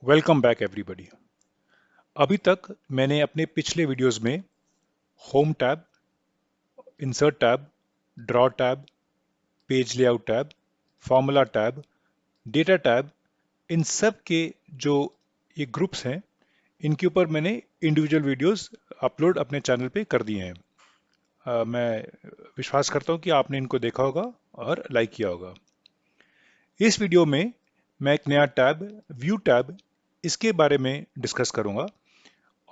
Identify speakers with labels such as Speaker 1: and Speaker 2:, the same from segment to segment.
Speaker 1: Welcome back everybody. अभी तक मैंने अपने पिछले वीडियोस में home tab, insert tab, draw tab, page layout tab, formula tab, data tab, इन सब के जो ये ग्रुप्स हैं, इनके ऊपर मैंने इंडिविजुअल वीडियोस अपलोड अपने चैनल पे कर दिए हैं। मैं विश्वास करता हूँ कि आपने इनको देखा होगा और लाइक किया होगा। इस वीडियो में मैं एक नया टैब, व्यू टैब, इसके बारे में डिस्कस करूंगा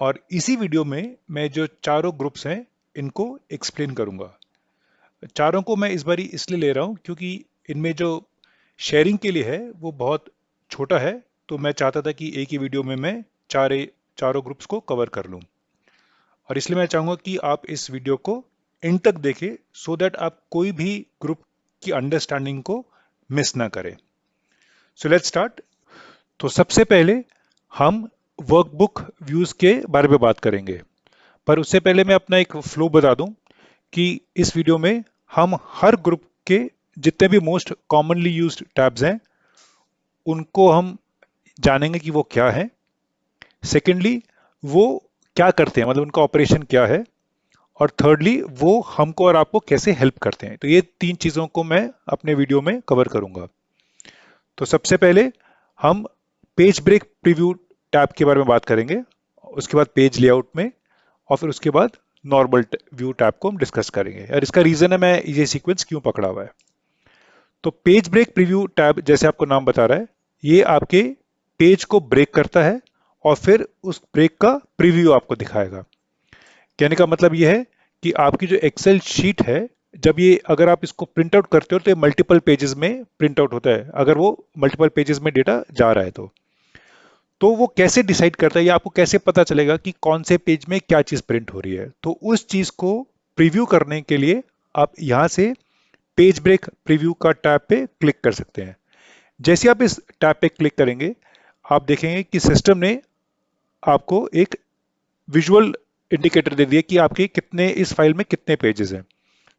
Speaker 1: और इसी वीडियो में मैं जो चारों ग्रुप्स हैं इनको एक्सप्लेन करूंगा। चारों को मैं इस बारी इसलिए ले रहा हूं क्योंकि इनमें जो शेयरिंग के लिए है वो बहुत छोटा है, तो मैं चाहता था कि एक ही वीडियो में मैं चारों ग्रुप्स को कवर कर लूं। और इसलिए मैं चाहूंगा कि आप इस वीडियो को एंड तक देखें सो दैट आप कोई भी ग्रुप की अंडरस्टैंडिंग को मिस ना करें। So let's start. तो सबसे पहले हम वर्कबुक व्यूज के बारे में बात करेंगे, पर उससे पहले मैं अपना एक फ्लो बता दूं कि इस वीडियो में हम हर ग्रुप के जितने भी मोस्ट कॉमनली यूज्ड टैब्स हैं उनको हम जानेंगे कि वो क्या है। सेकेंडली, वो क्या करते हैं, मतलब उनका ऑपरेशन क्या है। और थर्डली, वो हमको और आपको कैसे हेल्प करते हैं। तो ये तीन चीजों को मैं अपने वीडियो में कवर करूंगा। तो सबसे पहले हम पेज ब्रेक प्रीव्यू टैब के बारे में बात करेंगे, उसके बाद पेज लेआउट में, और फिर उसके बाद नॉर्मल व्यू टैब को हम डिस्कस करेंगे। और इसका रीजन है मैं ये सीक्वेंस क्यों पकड़ा हुआ है। तो पेज ब्रेक प्रीव्यू टैब, जैसे आपको नाम बता रहा है, ये आपके पेज को ब्रेक करता है और फिर उस ब्रेक का प्रीव्यू आपको दिखाएगा। कहने का मतलब ये है कि आपकी जो एक्सेल शीट है, जब ये अगर आप इसको प्रिंट आउट करते हो तो ये मल्टीपल पेजेस में प्रिंट आउट होता है, अगर वो मल्टीपल पेजेस में डेटा जा रहा है तो वो कैसे डिसाइड करता है या आपको कैसे पता चलेगा कि कौन से पेज में क्या चीज प्रिंट हो रही है। तो उस चीज को प्रीव्यू करने के लिए आप यहां से पेज ब्रेक प्रीव्यू का टैब पे क्लिक कर सकते हैं। जैसे आप इस टैब पे क्लिक करेंगे, आप देखेंगे कि सिस्टम ने आपको एक विजुअल इंडिकेटर दे दिया कि आपके कितने इस फाइल में कितने पेजेस हैं।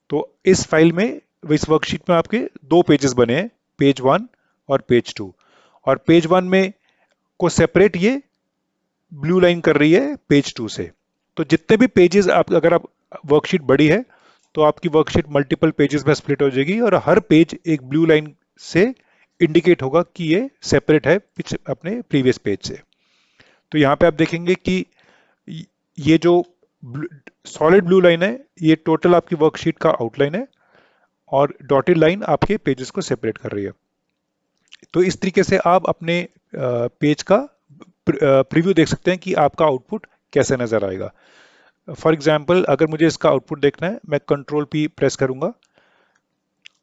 Speaker 1: तो इस फाइल में, इस वर्कशीट में आपके दो पेजेस बने हैं, पेज 1 और पेज 2। और पेज 1 में को सेपरेट ये ब्लू लाइन कर रही है पेज 2 से। तो जितने भी पेजेस आप, अगर आप वर्कशीट बड़ी है तो आपकी वर्कशीट मल्टीपल पेजेस में स्प्लिट हो जाएगी और हर पेज एक ब्लू लाइन से इंडिकेट होगा कि ये सेपरेट है अपने प्रीवियस पेज से। तो यहाँ पे आप देखेंगे कि ये जो सॉलिड ब्लू लाइन है ये टोटल आपकी वर्कशीट का आउटलाइन है और डॉटेड लाइन आपके पेजेस को सेपरेट कर रही है। तो इस तरीके से आप अपने पेज का प्रीव्यू देख सकते हैं कि आपका आउटपुट कैसे नजर आएगा। फॉर एग्जाम्पल, अगर मुझे इसका आउटपुट देखना है, मैं कंट्रोल पी प्रेस करूंगा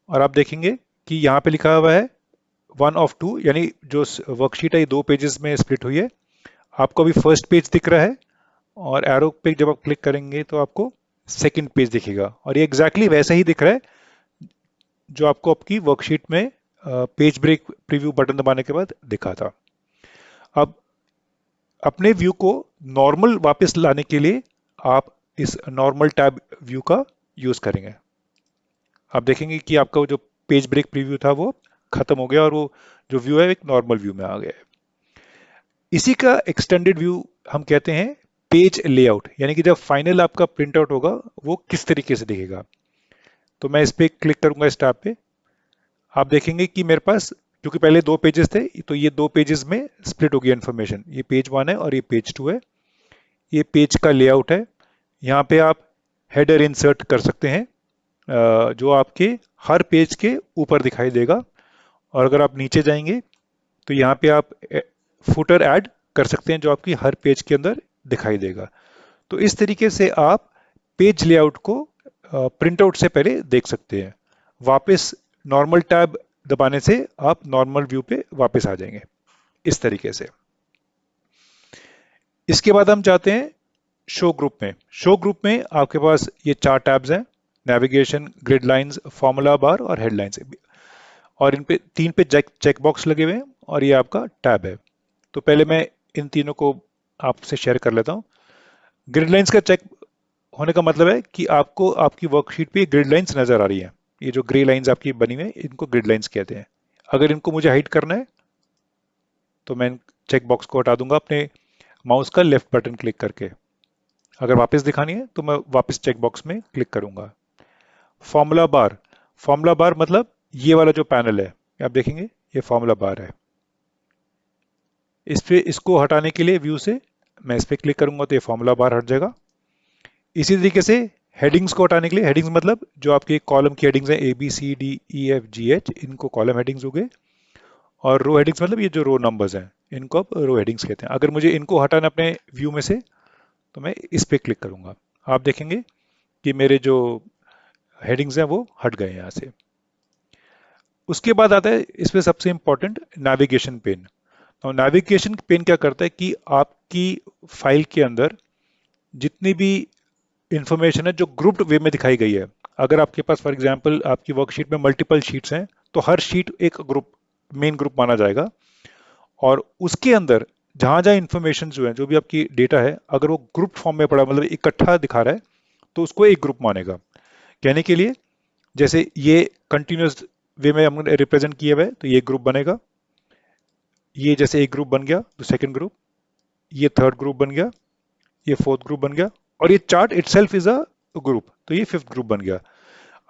Speaker 1: और आप देखेंगे कि यहाँ पे लिखा हुआ है 1 of 2, यानी जो वर्कशीट है ये दो पेजेस में स्प्लिट हुई है। आपको अभी फर्स्ट पेज दिख रहा है और एरो पे जब आप क्लिक करेंगे तो आपको सेकंड पेज दिखेगा, और ये एग्जैक्टली वैसा ही दिख रहा है जो आपको आपकी वर्कशीट में पेज ब्रेक प्रीव्यू बटन दबाने के बाद दिखा था। अब अपने व्यू को नॉर्मल वापस लाने के लिए आप इस नॉर्मल टैब व्यू का यूज करेंगे। आप देखेंगे कि आपका जो पेज ब्रेक प्रीव्यू था वो खत्म हो गया और वो जो व्यू है एक नॉर्मल व्यू में आ गया है। इसी का एक्सटेंडेड व्यू हम कहते हैं पेज लेआउट, यानी कि जब फाइनल आपका प्रिंट आउट होगा वो किस तरीके से दिखेगा। तो मैं इस पे क्लिक करूंगा, इस टैब पे। आप देखेंगे कि मेरे पास, क्योंकि पहले दो पेजेस थे, तो ये दो पेजेस में स्प्लिट हो गया इन्फॉर्मेशन। ये पेज 1 है और ये पेज 2 है। ये पेज का लेआउट है। यहाँ पे आप हेडर इंसर्ट कर सकते हैं जो आपके हर पेज के ऊपर दिखाई देगा। और अगर आप नीचे जाएंगे तो यहाँ पे आप फुटर ऐड कर सकते हैं जो आपकी हर पेज के अंदर दिखाई देगा। तो इस तरीके से आप पेज लेआउट को प्रिंट आउट से पहले देख सकते हैं। वापस नॉर्मल टैब दबाने से आप नॉर्मल व्यू पे वापस आ जाएंगे इस तरीके से। इसके बाद हम जाते हैं शो ग्रुप में। शो ग्रुप में आपके पास ये चार टैब्स हैं, navigation, grid lines, formula bar और हेडलाइंस। और इन पे तीन पे चेक बॉक्स लगे हुए हैं और ये आपका टैब है। तो पहले मैं इन तीनों को आपसे शेयर कर लेता हूँ। ग्रिड लाइंस का चेक होने का मतलब है कि आपको आपकी वर्कशीट पे ग्रिड लाइंस नजर आ रही हैं। ये जो ग्रे लाइंस आपकी बनी हुई है इनको ग्रिड लाइंस कहते हैं। अगर इनको मुझे हाइड करना है तो मैं चेक बॉक्स को हटा दूंगा अपने माउस का लेफ्ट बटन क्लिक करके। अगर वापस दिखानी है तो मैं वापस चेक बॉक्स में क्लिक करूंगा। फॉर्मूला बार मतलब ये वाला जो पैनल है, आप देखेंगे ये फॉर्मूला बार है। इसको हटाने के लिए व्यू से मैं इस पर क्लिक करूंगा तो ये फॉर्मूला बार हट जाएगा। इसी तरीके से हेडिंग्स को हटाने के लिए, हेडिंग्स मतलब जो आपके कॉलम की हेडिंग्स हैं ABCDEFGH, इनको कॉलम हेडिंग्स हो गए। और रो हेडिंग्स मतलब ये जो रो नंबर्स हैं, इनको आप रो हेडिंग्स कहते हैं। अगर मुझे इनको हटाना अपने व्यू में से तो मैं इस पे क्लिक करूंगा। आप देखेंगे कि मेरे जो हेडिंग्स हैं वो हट गए यहाँ से। उसके बाद आता है इसमें सबसे इंपॉर्टेंट नेविगेशन पेन। और नेविगेशन पेन क्या करता है कि आपकी फाइल के अंदर जितनी भी इंफॉर्मेशन है जो ग्रुप्ड वे में दिखाई गई है, अगर आपके पास फॉर एग्जांपल आपकी वर्कशीट में मल्टीपल शीट्स हैं तो हर शीट एक ग्रुप, मेन ग्रुप माना जाएगा। और उसके अंदर जहां जहां इंफॉर्मेशन जो है, जो भी आपकी डेटा है, अगर वो ग्रुप फॉर्म में पड़ा मतलब इकट्ठा दिखा रहा है तो उसको एक ग्रुप मानेगा। कहने के लिए जैसे ये कंटिन्यूस वे में हमने रिप्रेजेंट किया हुआ है तो ये ग्रुप बनेगा। ये जैसे एक ग्रुप बन गया तो सेकंड ग्रुप, ये थर्ड ग्रुप बन गया, ये फोर्थ ग्रुप बन गया, और ये chart itself is a group तो ये फिफ्थ ग्रुप बन गया।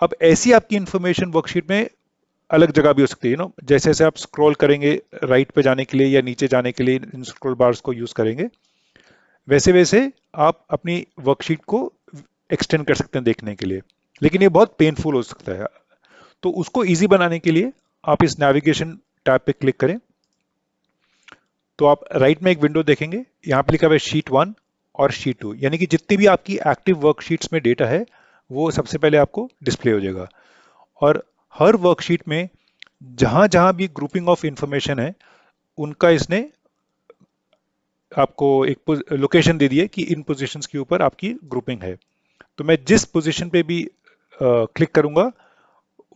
Speaker 1: अब ऐसी आपकी इंफॉर्मेशन वर्कशीट में अलग जगह भी हो सकती है। जैसे जैसे आप स्क्रॉल करेंगे राइट पे जाने के लिए या नीचे जाने के लिए इन स्क्रॉल बार्स को यूज करेंगे, वैसे वैसे आप अपनी वर्कशीट को एक्सटेंड कर सकते हैं देखने के लिए, लेकिन ये बहुत पेनफुल हो सकता है। तो उसको इजी बनाने के लिए आप इस नेविगेशन टैब पे क्लिक करें तो आप राइट में एक विंडो देखेंगे, यहाँ पे लिखा हुआ है शीट 1 और शीट 2, यानी कि जितनी भी आपकी एक्टिव वर्कशीट्स में डेटा है वो सबसे पहले आपको डिस्प्ले हो जाएगा। और हर वर्कशीट में जहां जहां भी ग्रुपिंग ऑफ इंफॉर्मेशन है उनका इसने आपको एक लोकेशन दे दी है कि इन पोजीशंस के ऊपर आपकी ग्रुपिंग है। तो मैं जिस पोजीशन पे भी क्लिक करूंगा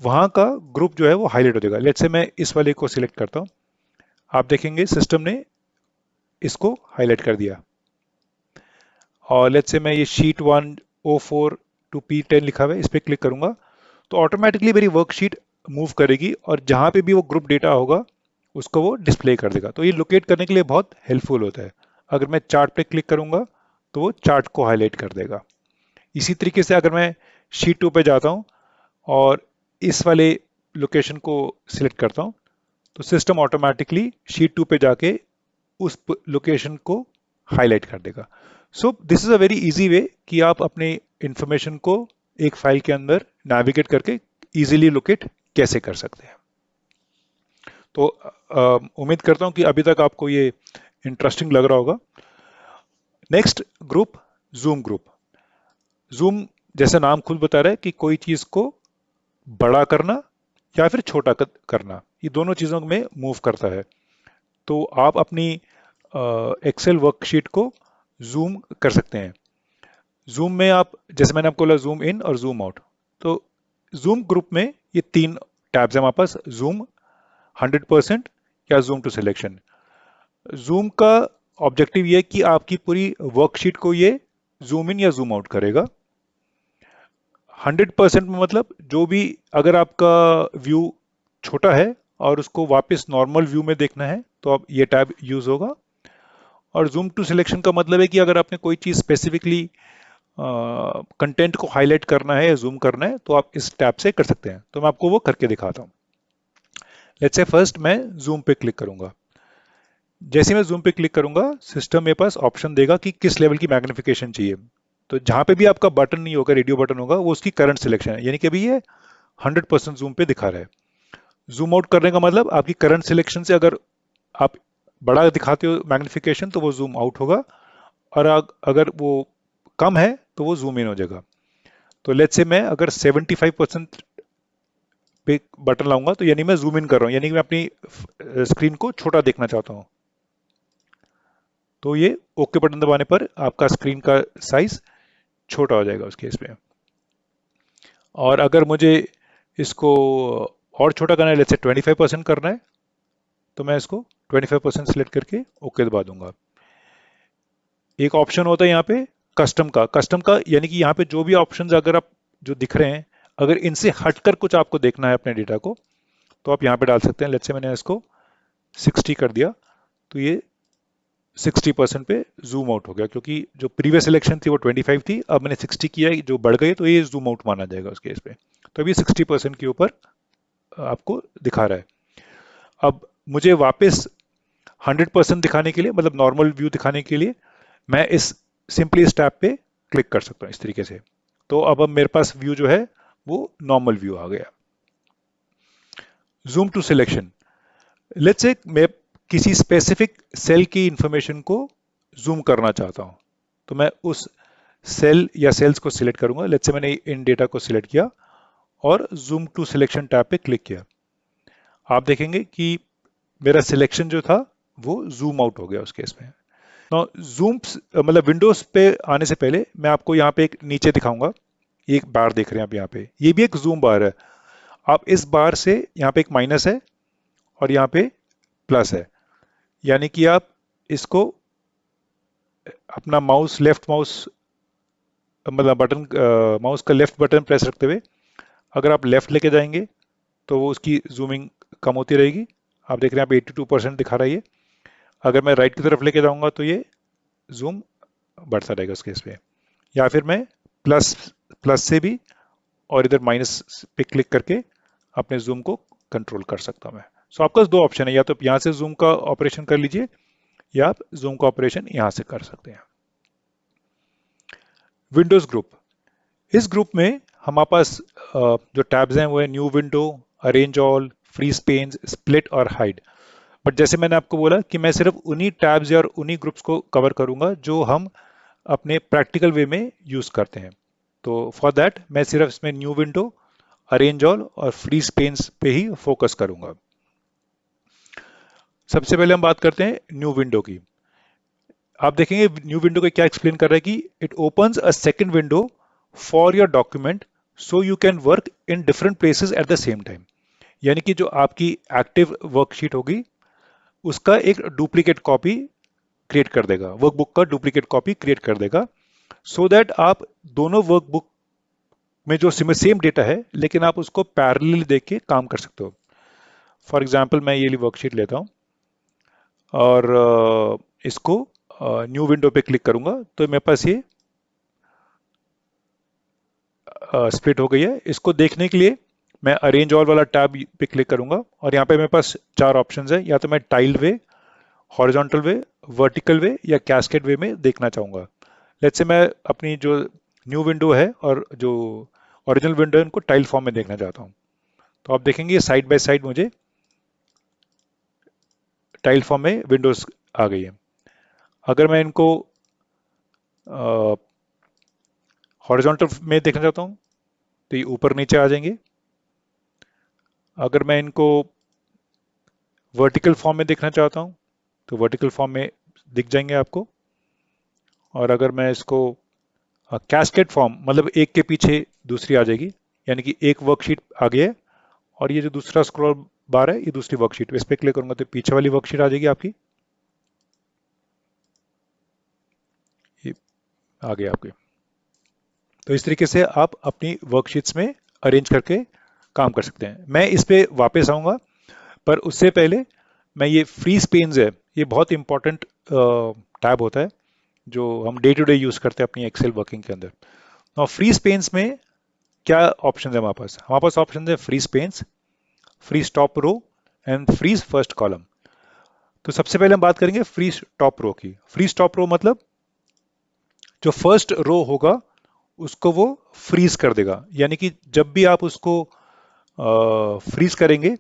Speaker 1: वहां का ग्रुप जो है वो हाईलाइट हो जाएगा। लेट्स से मैं इस वाले को सिलेक्ट करता हूं, आप देखेंगे सिस्टम ने इसको हाईलाइट कर दिया। और लेट्स से मैं ये शीट 1 O4 टू P10 लिखा हुआ है, इस पर क्लिक करूंगा तो ऑटोमेटिकली मेरी वर्कशीट मूव करेगी और जहां पे भी वो ग्रुप डेटा होगा उसको वो डिस्प्ले कर देगा। तो ये लोकेट करने के लिए बहुत हेल्पफुल होता है। अगर मैं चार्ट पे क्लिक करूंगा तो वो चार्ट को हाईलाइट कर देगा। इसी तरीके से अगर मैं शीट 2 पे जाता हूं और इस वाले लोकेशन को सिलेक्ट करता हूं तो सिस्टम ऑटोमेटिकली शीट 2 पे जाके उस लोकेशन को हाईलाइट कर देगा। So this is a very easy way कि आप अपने इंफॉर्मेशन को एक फाइल के अंदर नेविगेट करके इजीली लोकेट कैसे कर सकते हैं। तो उम्मीद करता हूं कि अभी तक आपको ये इंटरेस्टिंग लग रहा होगा। Next group, zoom group. Zoom जैसे नाम खुद बता रहा है कि कोई चीज को बड़ा करना या फिर छोटा करना, ये दोनों चीजों में मूव करता है। तो आप अपनी एक्सेल वर्कशीट को जूम कर सकते हैं। जूम में आप, जैसे मैंने आपको बोला जूम इन और जूम आउट, तो जूम ग्रुप में ये 3 टैब्स हैं हमारे पास, जूम, 100% या जूम टू सिलेक्शन। जूम का ऑब्जेक्टिव ये है कि आपकी पूरी वर्कशीट को ये जूम इन या जूम आउट करेगा। 100% में मतलब जो भी, अगर आपका व्यू छोटा है और उसको वापस नॉर्मल व्यू में देखना है तो अब ये टैब यूज होगा। और जूम टू सिलेक्शन का मतलब है कि अगर आपने कोई चीज स्पेसिफिकली कंटेंट को हाईलाइट करना है या जूम करना है तो आप इस टैब से कर सकते हैं। तो मैं आपको वो करके दिखाता हूं। लेट्स से फर्स्ट मैं जूम पे क्लिक करूंगा। जैसे मैं जूम पे क्लिक करूंगा सिस्टम मेरे पास ऑप्शन देगा कि किस लेवल की मैग्निफिकेशन चाहिए। तो जहां पे भी आपका बटन नहीं होगा, रेडियो बटन होगा, वो उसकी करंट सिलेक्शन है, यानी कि अभी ये 100% जूम पे दिखा रहा है। जूम आउट करने का मतलब आपकी करंट सिलेक्शन से अगर आप बड़ा दिखाते हो मैग्निफिकेशन तो वो जूम आउट होगा, और अगर वो कम है तो वो जूम इन हो जाएगा। तो लेट्स से मैं अगर 75% पे बटन लाऊंगा तो यानी मैं जूम इन कर रहा हूं, यानी कि मैं अपनी स्क्रीन को छोटा देखना चाहता हूं। तो ये ओके बटन दबाने पर आपका स्क्रीन का साइज छोटा हो जाएगा उस केस में। और अगर मुझे इसको और छोटा करना है, लेट्स से 25% करना है, तो मैं इसको 25% सिलेक्ट करके ओके दबा दूंगा। एक ऑप्शन होता है यहाँ पे कस्टम का यानी कि यहाँ पे जो भी ऑप्शंस अगर आप जो दिख रहे हैं, अगर इनसे हटकर कुछ आपको देखना है अपने डेटा को तो आप यहाँ पे डाल सकते हैं। लेट्स से मैंने इसको 60 कर दिया तो ये 60% पे जूम आउट हो गया, क्योंकि जो प्रीवियस सिलेक्शन थी वो 25 थी, अब मैंने 60 किया है, जो बढ़ गई तो ये जूम आउट माना जाएगा उस केस पे। तो अभी 60% के ऊपर आपको दिखा रहा है। अब मुझे वापस 100% दिखाने के लिए, मतलब नॉर्मल व्यू दिखाने के लिए, मैं इस सिंपली इस टैब पे क्लिक कर सकता हूँ इस तरीके से। तो अब मेरे पास व्यू जो है वो नॉर्मल व्यू आ गया। Zoom to selection, let's say मैं किसी स्पेसिफिक सेल की इंफॉर्मेशन को जूम करना चाहता हूं, तो मैं उस सेल या सेल्स को सिलेक्ट करूंगा। लेट्स से मैंने इन डेटा को सिलेक्ट किया और जूम टू सिलेक्शन टैब पे क्लिक किया। आप देखेंगे कि मेरा सिलेक्शन जो था वो जूम आउट हो गया उस केस में। जूम मतलब विंडोज पे आने से पहले मैं आपको यहाँ पे एक नीचे दिखाऊंगा, एक बार देख रहे हैं आप यहाँ पे, ये भी एक जूम बार है। आप इस बार से यहाँ पे एक माइनस है और यहाँ पे प्लस है, यानी कि आप इसको अपना माउस लेफ्ट माउस मतलब बटन माउस का लेफ्ट बटन प्रेस रखते हुए अगर आप लेफ्ट लेके जाएंगे तो वो उसकी जूमिंग कम होती रहेगी। आप देख रहे हैं आप 82% दिखा रहा है ये। अगर मैं राइट की तरफ लेके जाऊंगा तो ये जूम बढ़ता रहेगा उस केस पे। या फिर मैं प्लस प्लस से भी और इधर माइनस पे क्लिक करके अपने जूम को कंट्रोल कर सकता हूं मैं। सो आपके पास दो ऑप्शन है, या तो यहाँ से जूम का ऑपरेशन कर लीजिए या आप जूम का ऑपरेशन यहाँ से कर सकते हैं। विंडोज ग्रुप, इस ग्रुप में हमारे पास जो टैब्स हैं वो है new window, arrange all, freeze panes, split और हाइड। बट जैसे मैंने आपको बोला कि मैं सिर्फ उन्हीं टैब्स और उन्हीं ग्रुप्स को कवर करूंगा जो हम अपने प्रैक्टिकल वे में यूज करते हैं। तो फॉर दैट मैं सिर्फ इसमें न्यू विंडो, अरेंज ऑल और फ्रीज पेन्स पे ही फोकस करूंगा। सबसे पहले हम बात करते हैं न्यू विंडो की। आप देखेंगे न्यू विंडो को क्या एक्सप्लेन कर रहा है कि it opens a second window for your document so you can work in different places at the same time. यानी कि जो आपकी एक्टिव वर्कशीट होगी उसका एक डुप्लीकेट कॉपी क्रिएट कर देगा, वर्कबुक का डुप्लीकेट कॉपी क्रिएट कर देगा, सो दैट आप दोनों वर्कबुक में जो सेम डेटा है लेकिन आप उसको पैरेलली देख के काम कर सकते हो। फॉर एग्जाम्पल मैं ये वर्कशीट लेता हूँ और इसको न्यू विंडो पे क्लिक करूंगा तो मेरे पास ये स्प्लिट हो गई है। इसको देखने के लिए मैं अरेंज ऑल वाला टैब पे क्लिक करूंगा और यहाँ पे मेरे पास चार ऑप्शंस है, या तो मैं टाइल वे, हॉरिजॉन्टल वे, वर्टिकल वे या कैस्केड वे में देखना चाहूंगा। लेट्स से मैं अपनी जो न्यू विंडो है और जो ओरिजिनल विंडो है उनको टाइल फॉर्म में देखना चाहता हूँ। तो आप देखेंगे साइड बाय साइड मुझे टाइल फॉर्म में विंडोज आ गई है। अगर मैं इनको हॉरिजॉन्टल में देखना चाहता हूँ तो ये ऊपर नीचे आ जाएंगे। अगर मैं इनको वर्टिकल फॉर्म में देखना चाहता हूँ तो वर्टिकल फॉर्म में दिख जाएंगे आपको। और अगर मैं इसको कैस्केड फॉर्म मतलब एक के पीछे दूसरी आ जाएगी, यानी कि एक वर्कशीट आ गई है और ये जो दूसरा स्क्रॉल बार है ये दूसरी वर्कशीट, इस पर क्लिक करूंगा तो पीछे वाली वर्कशीट आ जाएगी आपकी, ये आ गई आपकी। तो इस तरीके से आप अपनी वर्कशीट्स में अरेंज करके काम कर सकते हैं। मैं इस पे वापस आऊंगा, पर उससे पहले मैं ये फ्रीज पेन्स है, ये बहुत इंपॉर्टेंट टैब होता है जो हम डे टू डे यूज करते हैं अपनी एक्सेल वर्किंग के अंदर। और फ्रीज पेन्स में क्या ऑप्शन है हमारे पास ऑप्शन है freeze panes, freeze top row and freeze first column. तो सबसे पहले हम बात करेंगे फ्रीज टॉप रो की। फ्रीज टॉप रो मतलब जो फर्स्ट रो होगा उसको वो फ्रीज कर देगा, यानी कि जब भी आप उसको फ्रीज करेंगे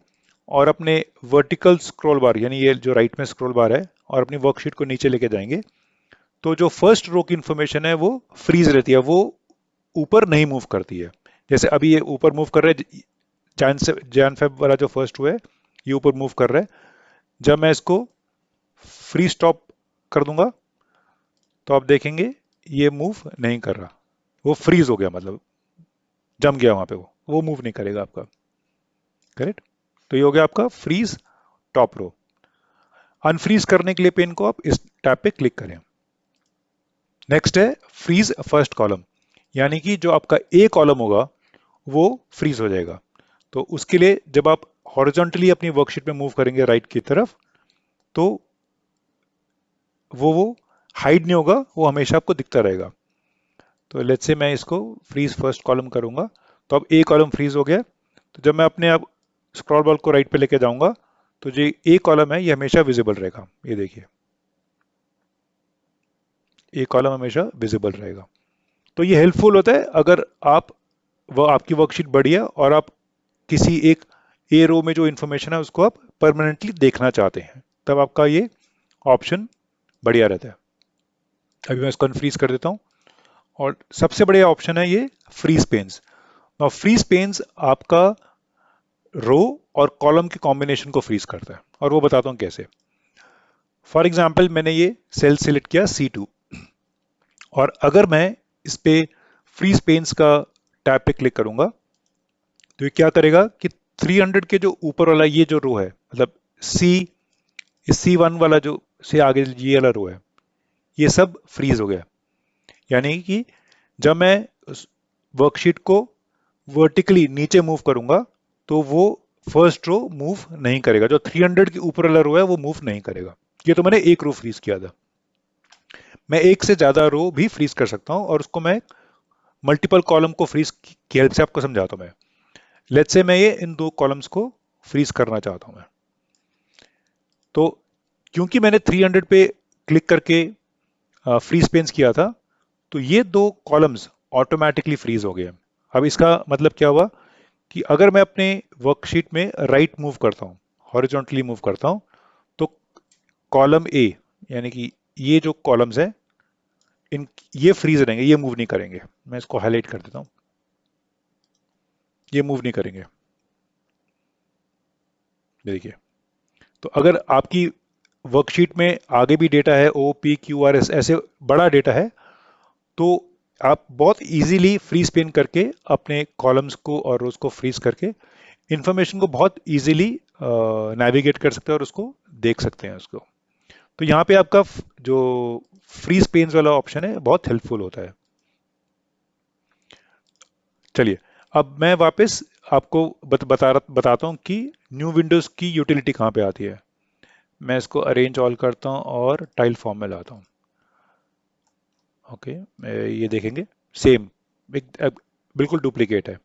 Speaker 1: और अपने वर्टिकल स्क्रॉल बार यानी ये जो राइट में स्क्रॉल बार है और अपनी वर्कशीट को नीचे लेके जाएंगे तो जो फर्स्ट रो की इंफॉर्मेशन है वो फ्रीज रहती है, वो ऊपर नहीं मूव करती है। जैसे अभी ये ऊपर मूव कर रहा है, जैन फेब वाला जो फर्स्ट रो है ये ऊपर मूव कर रहा है। जब मैं इसको फ्री स्टॉप कर दूंगा तो आप देखेंगे ये मूव नहीं कर रहा, वो फ्रीज हो गया, मतलब जम गया वहां पे, वो मूव नहीं करेगा आपका। करेक्ट। तो ये हो गया आपका फ्रीज टॉप रो। अनफ्रीज करने के लिए पेन को आप इस टैब पे क्लिक करें। नेक्स्ट है फ्रीज फर्स्ट कॉलम, यानी कि जो आपका ए कॉलम होगा वो फ्रीज हो जाएगा। तो उसके लिए जब आप हॉरिजॉन्टली अपनी वर्कशीट में मूव करेंगे राइट की तरफ तो वो हाइड नहीं होगा, वो हमेशा आपको दिखता रहेगा। तो लेट्स से मैं इसको फ्रीज फर्स्ट कॉलम करूंगा, तो अब ए कॉलम फ्रीज हो गया। तो जब मैं अपने अब स्क्रॉल बॉल को राइट पे लेके जाऊंगा तो जो ए कॉलम है ये हमेशा विजिबल रहेगा। ये देखिए, ए कॉलम हमेशा विजिबल रहेगा। तो ये हेल्पफुल होता है अगर आप वो आपकी वर्कशीट बड़ी है और आप किसी एक ए रो में जो इन्फॉर्मेशन है उसको आप परमानेंटली देखना चाहते हैं, तब आपका ये ऑप्शन बढ़िया रहता है। अभी मैं इसको अनफ्रीज कर देता हूँ। और सबसे बढ़िया ऑप्शन है ये फ्रीज पेन्स। और फ्रीज पेन्स आपका रो और कॉलम के कॉम्बिनेशन को फ्रीज करता है, और वो बताता हूँ कैसे। फॉर एग्जाम्पल मैंने ये सेल सिलेक्ट किया C2, और अगर मैं इस पे फ्रीज पेन्स का टैब पे क्लिक करूंगा तो ये क्या करेगा कि 300 के जो ऊपर वाला ये जो रो है, मतलब C1 वाला जो से आगे ये वाला रो है, ये सब फ्रीज हो गया। यानी कि जब मैं वर्कशीट को वर्टिकली नीचे मूव करूंगा तो वो फर्स्ट रो मूव नहीं करेगा, जो 300 के ऊपर वाला रो है वो मूव नहीं करेगा। ये तो मैंने एक रो फ्रीज किया था। मैं एक से ज्यादा रो भी फ्रीज कर सकता हूं, और उसको मैं मल्टीपल कॉलम को फ्रीज की हेल्प से आपको समझाता हूं मैं। लेट्स से मैं ये इन दो कॉलम्स को फ्रीज करना चाहता हूं मैं। तो क्योंकि मैंने 300 पे क्लिक करके फ्रीज पेन्स किया था, तो ये दो कॉलम्स ऑटोमेटिकली फ्रीज हो गए। अब इसका मतलब क्या हुआ कि अगर मैं अपने वर्कशीट में राइट मूव करता हूँ, हॉरिजॉन्टली मूव करता हूँ, तो कॉलम ए, यानी कि ये जो कॉलम्स हैं इन ये फ्रीज रहेंगे, ये मूव नहीं करेंगे। मैं इसको हाईलाइट कर देता हूँ, ये मूव नहीं करेंगे। देखिए, तो अगर आपकी वर्कशीट में आगे भी डेटा है, O P Q R S ऐसे बड़ा डेटा है, तो आप बहुत इजीली फ्रीज पेन करके अपने कॉलम्स को और रोज को फ्रीज करके इंफॉर्मेशन को बहुत इजीली नेविगेट कर सकते हैं और उसको देख सकते हैं उसको। तो यहाँ पे आपका जो फ्रीज पेन्स वाला ऑप्शन है बहुत हेल्पफुल होता है। चलिए, अब मैं वापस आपको बताता हूँ कि न्यू विंडोज की यूटिलिटी कहाँ पे आती है। मैं इसको अरेंज ऑल करता हूँ और टाइल फॉर्म में लाता हूँ। ओके, ये देखेंगे सेम बिल्कुल डुप्लीकेट है।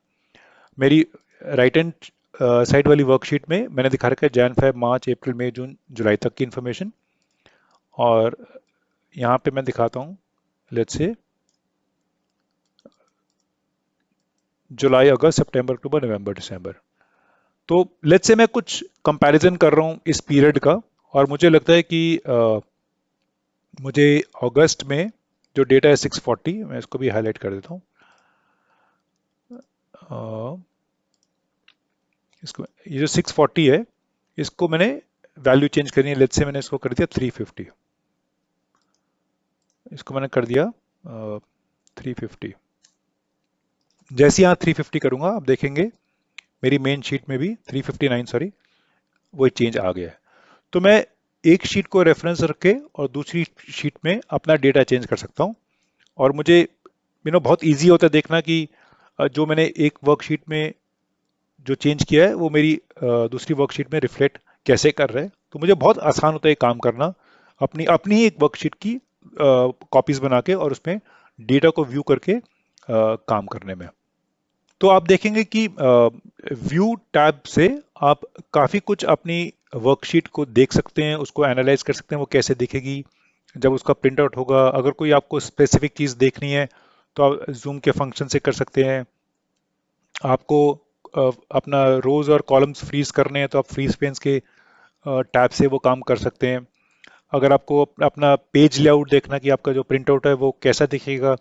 Speaker 1: मेरी राइट हैंड साइड वाली वर्कशीट में मैंने दिखा रखा है जैन फेब मार्च अप्रैल मई जून जुलाई तक की इंफॉर्मेशन, और यहाँ पे मैं दिखाता हूँ लेट्स से जुलाई अगस्त सितंबर अक्टूबर नवंबर दिसंबर। तो लेट्स से मैं कुछ कंपैरिजन कर रहा हूँ इस पीरियड का, और मुझे लगता है कि मुझे अगस्त में जो डेटा है 640, मैं इसको भी हाईलाइट कर देता हूँ। इसको ये जो 640 है, इसको मैंने वैल्यू चेंज करनी है। लेट्स से मैंने इसको कर दिया 350, इसको मैंने कर दिया 350। जैसे यहाँ 350 करूंगा आप देखेंगे मेरी मेन शीट में भी 359, सॉरी, वो चेंज आ गया है। तो मैं एक शीट को रेफरेंस रख के और दूसरी शीट में अपना डेटा चेंज कर सकता हूँ। और मुझे बहुत इजी होता है देखना कि जो मैंने एक वर्कशीट में जो चेंज किया है वो मेरी दूसरी वर्कशीट में रिफ्लेक्ट कैसे कर रहा है। तो मुझे बहुत आसान होता है काम करना, अपनी अपनी ही एक वर्कशीट की कॉपीज बना के और उसमें डेटा को व्यू करके काम करने में। तो आप देखेंगे कि व्यू टैब से आप काफ़ी कुछ अपनी वर्कशीट को देख सकते हैं, उसको एनालाइज कर सकते हैं वो कैसे दिखेगी जब उसका प्रिंट आउट होगा। अगर कोई आपको स्पेसिफिक चीज़ देखनी है तो आप जूम के फंक्शन से कर सकते हैं। आपको अपना रोज और कॉलम्स फ्रीज करने हैं तो आप फ्रीज पेन्स के टैब से वो काम कर सकते हैं। अगर आपको अपना पेज लेआउट देखना कि आपका जो प्रिंट आउट है वो कैसा दिखेगा,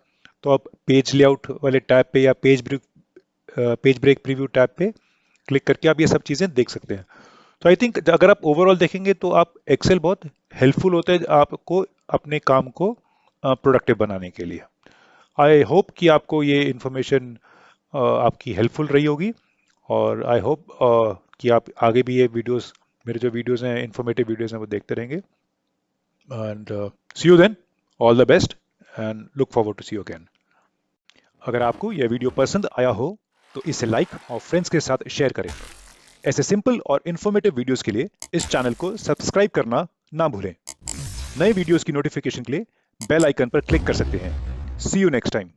Speaker 1: तो आप पेज लेआउट वाले टैब पे या पेज ब्रेक प्रीव्यू टैब पे क्लिक करके आप ये सब चीज़ें देख सकते हैं। तो आई थिंक अगर आप ओवरऑल देखेंगे तो आप एक्सेल बहुत हेल्पफुल होता है आपको अपने काम को प्रोडक्टिव बनाने के लिए। आई होप कि आपको ये इंफॉर्मेशन आपकी हेल्पफुल रही होगी, और आई होप कि आप आगे भी ये वीडियोस, मेरे जो वीडियोस हैं इंफॉर्मेटिव वीडियोस हैं वो देखते रहेंगे। And see you then, all the best and look forward to see you again. अगर आपको यह वीडियो पसंद आया हो तो इसे लाइक और फ्रेंड्स के साथ शेयर करें। ऐसे सिंपल और इन्फॉर्मेटिव वीडियोस के लिए इस चैनल को सब्सक्राइब करना ना भूलें। नए वीडियोस की नोटिफिकेशन के लिए बेल आइकन पर क्लिक कर सकते हैं। सी यू नेक्स्ट टाइम।